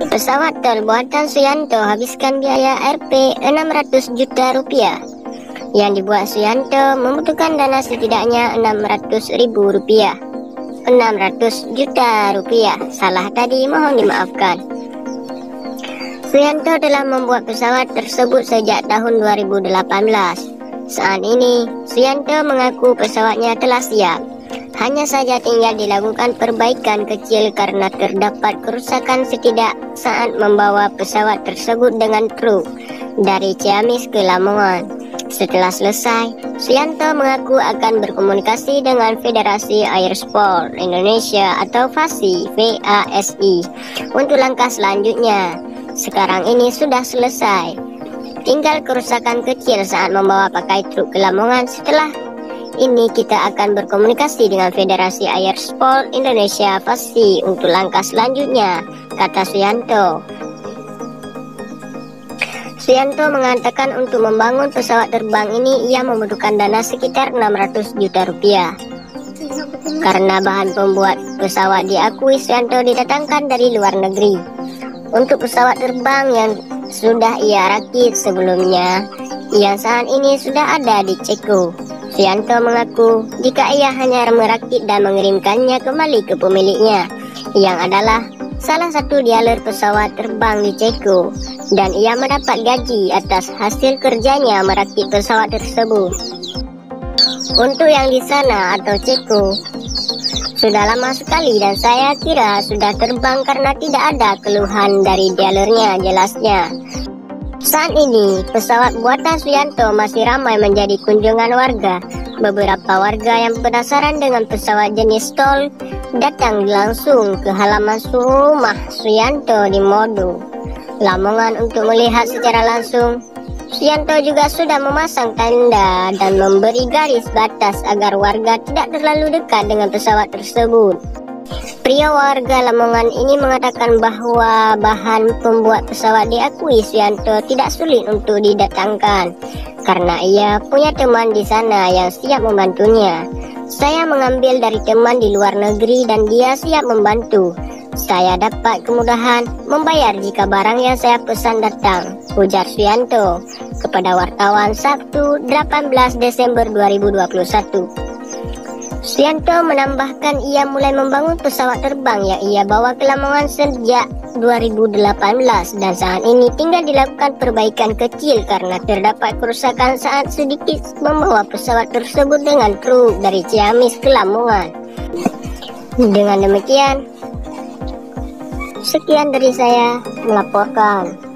Pesawat buatan Suyanto habiskan biaya Rp600 juta rupiah. Yang dibuat Suyanto membutuhkan dana setidaknya Rp600.000. 600 juta rupiah. Salah tadi, mohon dimaafkan. Suyanto telah membuat pesawat tersebut sejak tahun 2018. Saat ini, Suyanto mengaku pesawatnya telah siap. Hanya saja tinggal dilakukan perbaikan kecil karena terdapat kerusakan setidak saat membawa pesawat tersebut dengan truk dari Ciamis ke Lamongan. Setelah selesai, Suyanto mengaku akan berkomunikasi dengan Federasi Airsport Indonesia atau FASI untuk langkah selanjutnya. Sekarang ini sudah selesai. Tinggal kerusakan kecil saat membawa pakai truk ke Lamongan. Setelah ini kita akan berkomunikasi dengan Federasi Airsport Indonesia FASI untuk langkah selanjutnya, kata Suyanto. Suyanto mengatakan untuk membangun pesawat terbang ini ia membutuhkan dana sekitar 600 juta rupiah. Karena bahan pembuat pesawat diakui Suyanto didatangkan dari luar negeri. Untuk pesawat terbang yang sudah ia rakit sebelumnya, yang saat ini sudah ada di Ceko. Suyanto mengaku jika ia hanya merakit dan mengirimkannya kembali ke pemiliknya, yang adalah salah satu dealer pesawat terbang di Ceko, dan ia mendapat gaji atas hasil kerjanya merakit pesawat tersebut. Untuk yang di sana atau Ceko, sudah lama sekali dan saya kira sudah terbang karena tidak ada keluhan dari dealernya, jelasnya. Saat ini, pesawat buatan Suyanto masih ramai menjadi kunjungan warga. Beberapa warga yang penasaran dengan pesawat jenis Tol datang langsung ke halaman rumah Suyanto di Modo, Lamongan untuk melihat secara langsung. Suyanto juga sudah memasang tanda dan memberi garis batas agar warga tidak terlalu dekat dengan pesawat tersebut. Pria warga Lamongan ini mengatakan bahwa bahan pembuat pesawat diakui Suyanto tidak sulit untuk didatangkan karena ia punya teman di sana yang siap membantunya. Saya mengambil dari teman di luar negeri dan dia siap membantu. Saya dapat kemudahan membayar jika barang yang saya pesan datang, ujar Suyanto kepada wartawan Sabtu 18 Desember 2021. Suyanto menambahkan ia mulai membangun pesawat terbang yang ia bawa ke Lamongan sejak 2018 dan saat ini tinggal dilakukan perbaikan kecil karena terdapat kerusakan saat sedikit membawa pesawat tersebut dengan truk dari Ciamis ke Lamongan. Dengan demikian, sekian dari saya melaporkan.